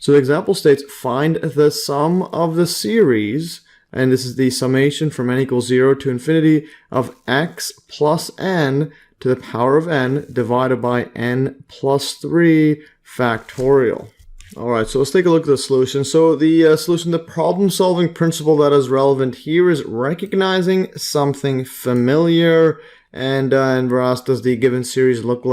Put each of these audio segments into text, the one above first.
So the example states, find the sum of the series, and this is the summation from n equals 0 to infinity of x plus n to the power of n divided by n plus 3 factorial. Alright, so let's take a look at the solution. So the solution, the problem-solving principle that is relevant here is recognizing something familiar, and we're asked, does the given series look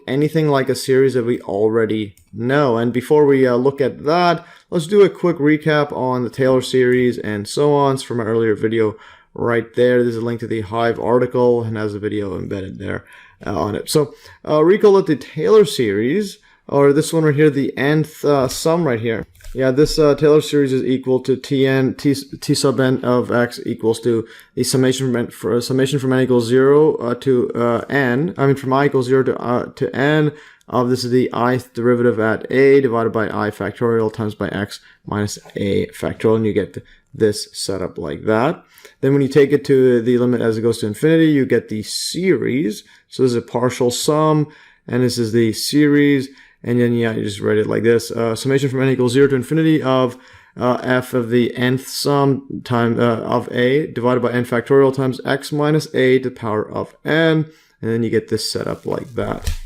anything like a series that we already know? And before we look at that, let's do a quick recap on the Taylor series and so on. It's from my earlier video right there. There's a link to the Hive article and has a video embedded there on it. So recall that the Taylor series, or this one right here, the nth sum right here. Yeah, this Taylor series is equal to t sub n of x equals to the summation from n equals 0 to n. I mean, from I equals 0 to n of this is the ith derivative at a divided by I factorial times by x minus a factorial, and you get this set up like that. Then when you take it to the limit as it goes to infinity, you get the series. So this is a partial sum, and this is the series. And then, yeah, you just write it like this. Summation from n equals 0 to infinity of f of the nth sum time of a divided by n factorial times x minus a to the power of n. And then you get this set up like that.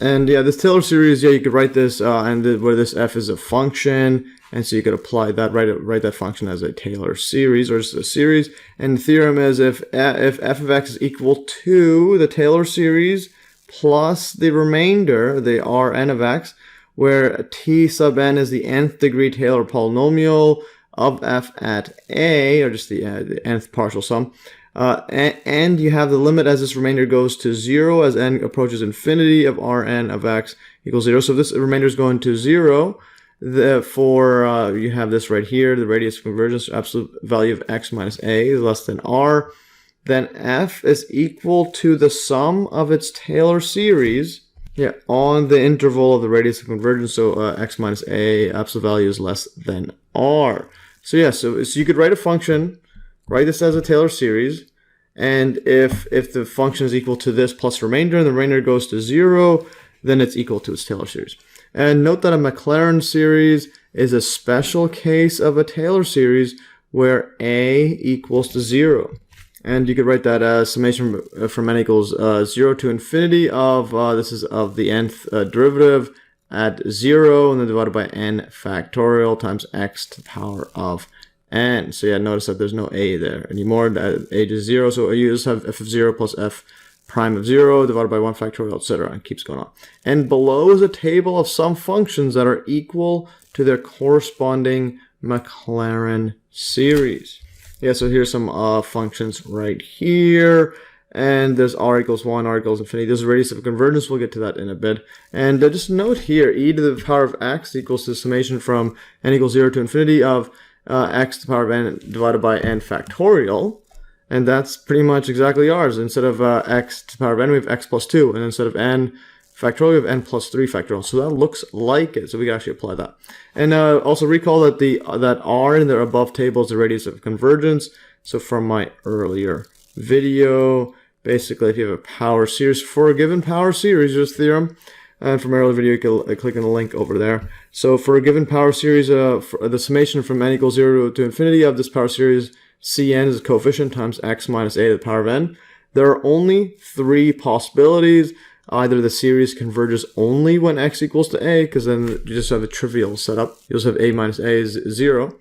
And yeah, this Taylor series, yeah, you could write this where this f is a function. And so you could apply that, write that function as a Taylor series, or just a series. And the theorem is if f of x is equal to the Taylor series plus the remainder, the Rn of x, where t sub n is the nth degree Taylor polynomial of f at a, or just the nth partial sum, and you have the limit as this remainder goes to 0 as n approaches infinity of Rn of x equals 0. So if this remainder is going to 0, therefore you have this right here, the radius of convergence, absolute value of x minus a is less than r. Then f is equal to the sum of its Taylor series, yeah, on the interval of the radius of convergence, so x minus a, absolute value is less than r. So yeah, so you could write a function, write this as a Taylor series, and if the function is equal to this plus remainder, and the remainder goes to 0, then it's equal to its Taylor series. And note that a Maclaurin series is a special case of a Taylor series where a equals to 0. And you could write that as summation from n equals 0 to infinity of, this is of the nth derivative at 0, and then divided by n factorial times x to the power of n. So yeah, notice that there's no a there anymore. That a is 0, so you just have f of 0 plus f prime of 0 divided by 1 factorial, etc. and keeps going on. And below is a table of some functions that are equal to their corresponding Maclaurin series. Yeah, so here's some functions right here, and there's r equals 1, r equals infinity. There's a radius of convergence. We'll get to that in a bit. And just note here, e to the power of x equals the summation from n equals 0 to infinity of x to the power of n divided by n factorial. And that's pretty much exactly ours. Instead of x to the power of n, we have x plus 2. And instead of n factorial, we have n plus 3 factorial. So that looks like it. So we can actually apply that. And also recall that that r in the above table is the radius of convergence. So from my earlier video, basically if you have a power series, for a given power series, there's theorem. And from my earlier video, you can click on the link over there. So for a given power series, for the summation from n equals 0 to infinity of this power series, Cn is a coefficient times x minus a to the power of n. There are only 3 possibilities. Either the series converges only when x equals to a, because then you just have a trivial setup. You just have a minus a is 0.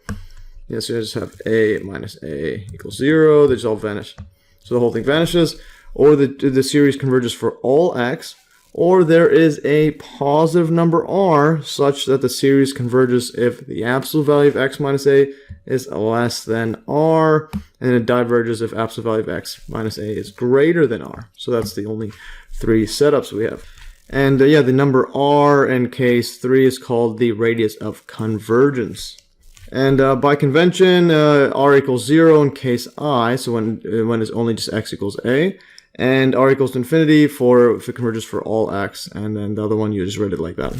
Yes, you just have a minus a equals 0. They just all vanish. So the whole thing vanishes. Or the series converges for all x. Or there is a positive number r such that the series converges if the absolute value of x minus a is less than r, and it diverges if absolute value of x minus a is greater than r. So that's the only 3 setups we have. And yeah, the number r in case 3 is called the radius of convergence. And by convention, r equals 0 in case I, so when it's only just x equals a, and r equals to infinity if it converges for all x, and then the other one you just write it like that.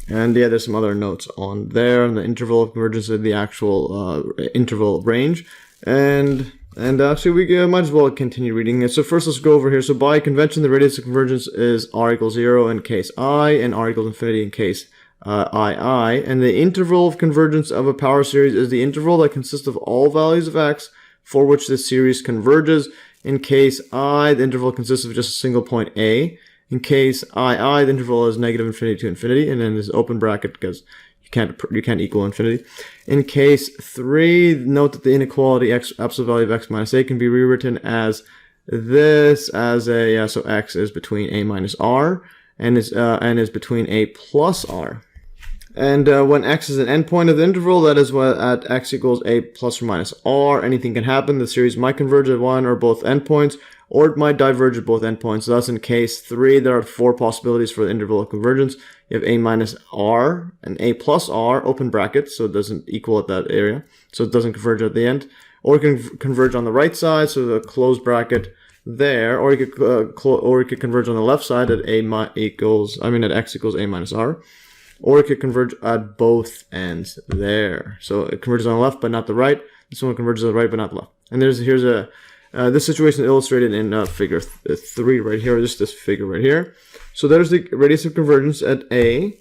And yeah, there's some other notes on there, and the interval of convergence is the actual interval range. And actually we might as well continue reading it. So first let's go over here. So by convention, the radius of convergence is r equals 0 in case I, and r equals infinity in case II, and the interval of convergence of a power series is the interval that consists of all values of x for which the series converges. In case I, the interval consists of just a single point A. In case II, the interval is negative infinity to infinity, and then there's open bracket because you can't equal infinity. In case 3, note that the inequality x absolute value of x minus a can be rewritten as this, as a so x is between a minus r and is between a plus r. And when x is an endpoint of the interval, that is what at x equals a plus or minus r, anything can happen. The series might converge at one or both endpoints, or it might diverge at both endpoints. So thus in case 3, there are 4 possibilities for the interval of convergence. You have a minus r and a plus r, open brackets, so it doesn't equal at that area, so it doesn't converge at the end. Or it can converge on the right side, so the closed bracket there, or you could converge on the left side at at x equals a minus r. Or it could converge at both ends there. So it converges on the left but not the right. This one converges on the right but not the left. And here's this situation is illustrated in figure 3 right here, just this figure right here. So there's the radius of convergence at A.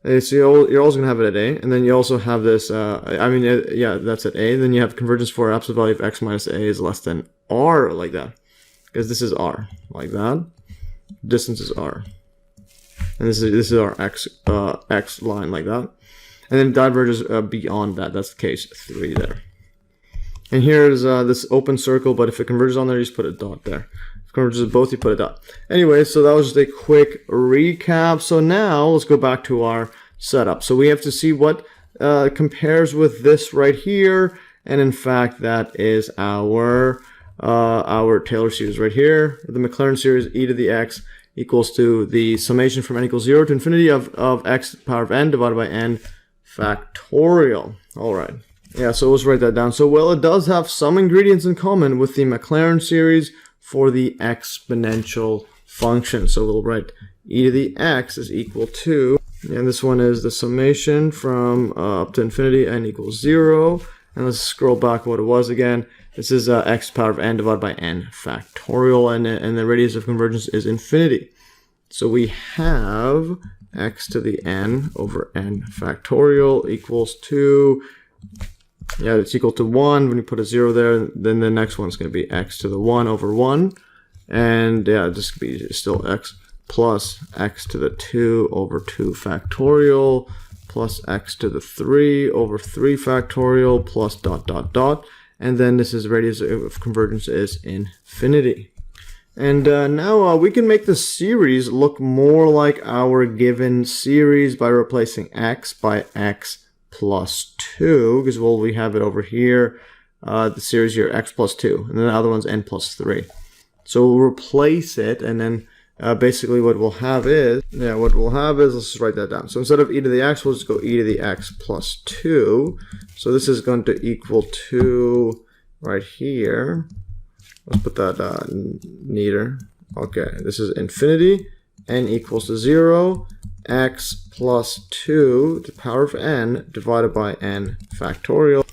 So you're also going to have it at A. And then you also have this, that's at A. Then you have convergence for absolute value of x minus A is less than r, like that. Because this is r, like that. Distance is r. And this is our x line, like that. And then it diverges beyond that. That's case 3 there. And here's this open circle, but if it converges on there, you just put a dot there. If it converges at both, you put a dot. Anyway, so that was just a quick recap. So now let's go back to our setup. So we have to see what compares with this right here. And in fact, that is our Taylor series right here. The Maclaurin series, e to the x equals to the summation from n equals 0 to infinity of x to the power of n divided by n factorial. All right. Yeah, so let's write that down. So, well, it does have some ingredients in common with the Maclaurin series for the exponential function. So we'll write e to the x is equal to, and this one is the summation from up to infinity, n equals 0. And let's scroll back what it was again. This is x to the power of n divided by n factorial, and the radius of convergence is infinity. So we have x to the n over n factorial equals to, it's equal to 1. When you put a 0 there, then the next one's going to be x to the 1 over 1. And this could be still x plus x to the 2 over 2 factorial plus x to the 3 over 3 factorial plus dot dot dot. And then this is radius of convergence is infinity. And now we can make the series look more like our given series by replacing x by x plus 2, because we have it over here, the series here, x plus 2, and then the other one's n plus 3. So we'll replace it, and then basically what we'll have is, let's just write that down. So instead of e to the x, we'll just go e to the x plus 2. So this is going to equal to, right here, let's put that neater. Okay, this is infinity, n equals to 0, x plus 2 to the power of n divided by n factorial.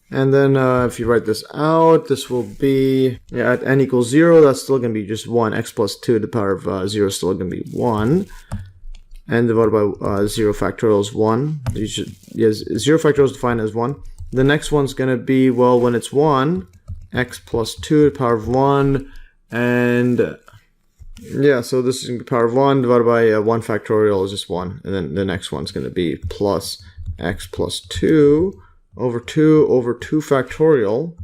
And then if you write this out, this will be, at n equals 0, that's still going to be just 1. X plus 2 to the power of 0 is still going to be 1. And divided by 0 factorial is 1. 0 factorial is defined as 1. The next one's going to be, well, when it's 1, x plus 2 to the power of 1. And so this is going to be power of 1 divided by 1 factorial is just 1. And then the next one's going to be plus x plus 2 over 2 factorial.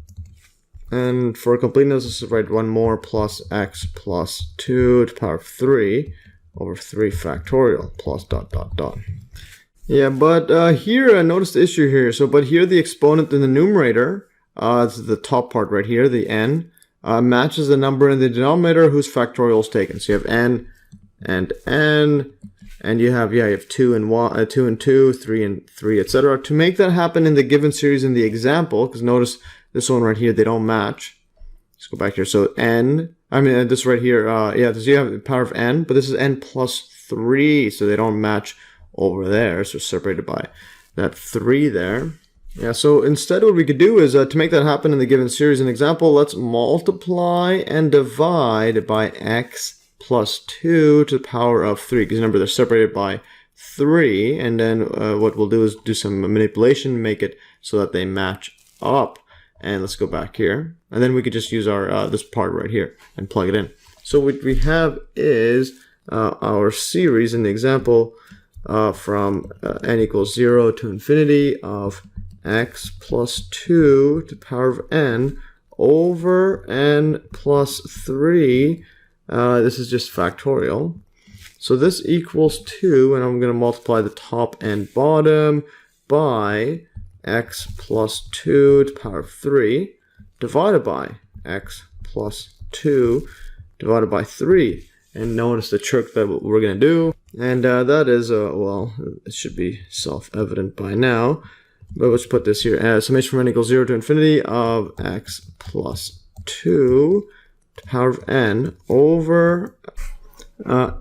And for completeness, let's write one more, plus x plus 2 to the power of 3 over 3 factorial plus dot dot dot. Yeah, but here, notice the issue here. So, but here the exponent in the numerator, this is the top part right here, the n, matches the number in the denominator whose factorial is taken. So you have n and n, and you have 2 and 1, 2 and 2, 3 and 3, etc. To make that happen in the given series in the example, because notice this one right here, they don't match. Let's go back here. So this right here, so you have the power of n, but this is n plus 3, so they don't match over there. So separated by that 3 there. Yeah, so instead what we could do is, to make that happen in the given series in example, let's multiply and divide by x plus 2 to the power of 3. Because remember, they're separated by 3, and then what we'll do is do some manipulation, make it so that they match up. And let's go back here, and then we could just use our this part right here and plug it in. So what we have is our series in the example from n equals 0 to infinity of x plus 2 to the power of n over n plus 3. This is just factorial. So this equals 2, and I'm going to multiply the top and bottom by x plus 2 to the power of 3 divided by x plus 2 divided by 3. And notice the trick that we're going to do. And that is, well, it should be self-evident by now. But let's put this here. Summation from n equals 0 to infinity of x plus 2 to the power of n over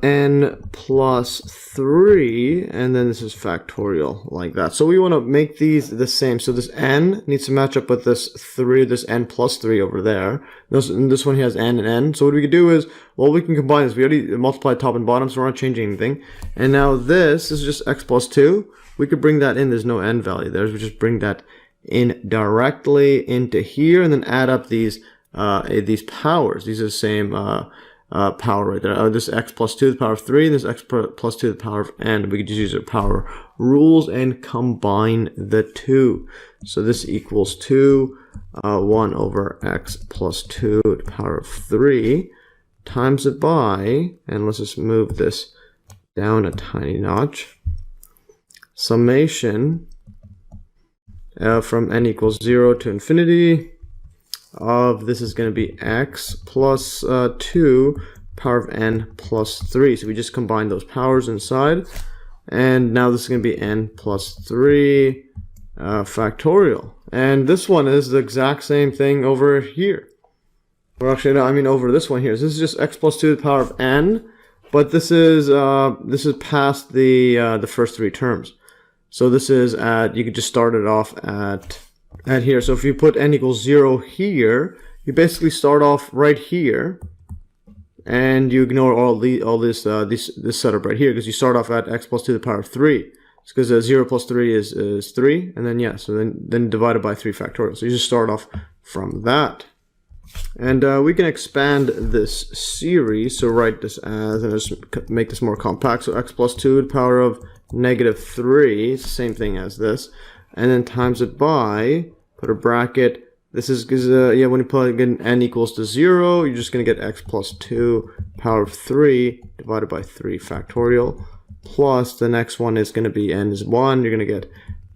n plus 3, and then this is factorial like that. So we want to make these the same. So this n needs to match up with this 3, this n plus 3 over there. This one here has n and n. So what we could do is, well, we can combine this. We already multiplied top and bottom, so we're not changing anything. And now this is just x plus 2. We could bring that in. There's no n value there. We just bring that in directly into here, and then add up these powers. These are the same power right there. This x plus 2 to the power of 3, and this x plus 2 to the power of n. We could just use our power rules and combine the two. So this equals 2, 1 over x plus 2 to the power of 3 times it by, and let's just move this down a tiny notch, summation from n equals 0 to infinity of, this is going to be x plus 2 power of n plus 3. So we just combine those powers inside, and now this is going to be n plus 3 factorial. And this one is the exact same thing over here. Or actually, no, I mean over this one here. So this is just x plus 2 to the power of n, but this is past the first 3 terms. So this is at, you could just start it off at here. So if you put n equals 0 here, you basically start off right here, and you ignore all this setup right here, because you start off at x plus 2 to the power of 3. It's because 0 plus 3 is 3, and then yeah, so then divided by 3 factorial. So you just start off from that. And we can expand this series, so write this as, and just make this more compact. So x plus 2 to the power of negative 3, it's the same thing as this, and then times it by, put a bracket. This is because yeah, when you plug in n equals to 0, you're just going to get x plus 2 power of 3 divided by 3 factorial, plus the next one is going to be n is 1, you're going to get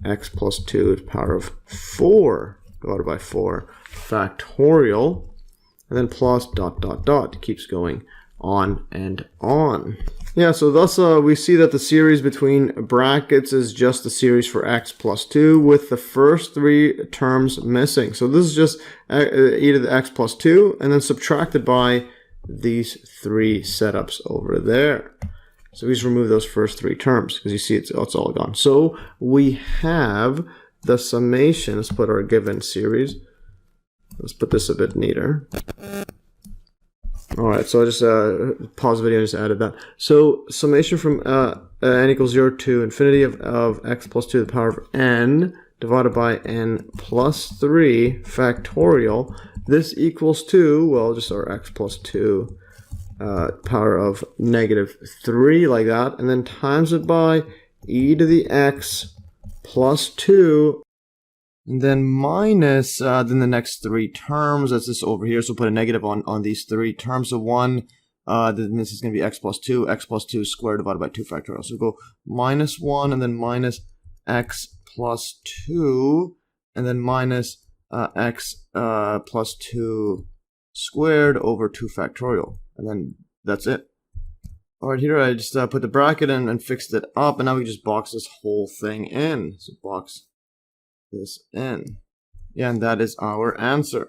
x plus 2 to the power of 4 divided by 4 factorial, and then plus dot dot dot. It keeps going on and on. Yeah, so thus we see that the series between brackets is just the series for x plus 2 with the first 3 terms missing. So this is just e to the x plus 2, and then subtracted by these 3 setups over there. So we just remove those first 3 terms, because you see it's all gone. So we have the summation. Let's put our given series. Let's put this a bit neater. Alright, so I just paused the video and just added that. So summation from n equals 0 to infinity of x plus 2 to the power of n divided by n plus 3 factorial. This equals 2, well, just our x plus 2 power of negative 3 like that, and then times it by e to the x plus 2, and then minus then the next 3 terms. That's this over here, so put a negative on these 3 terms. So 1, then this is going to be x plus 2 squared divided by 2 factorial. So go minus 1, and then minus x plus 2, and then minus x plus 2 squared over 2 factorial. And then that's it. Alright, here I just put the bracket in and fixed it up, and now we just box this whole thing in. So box this in. Yeah, and that is our answer.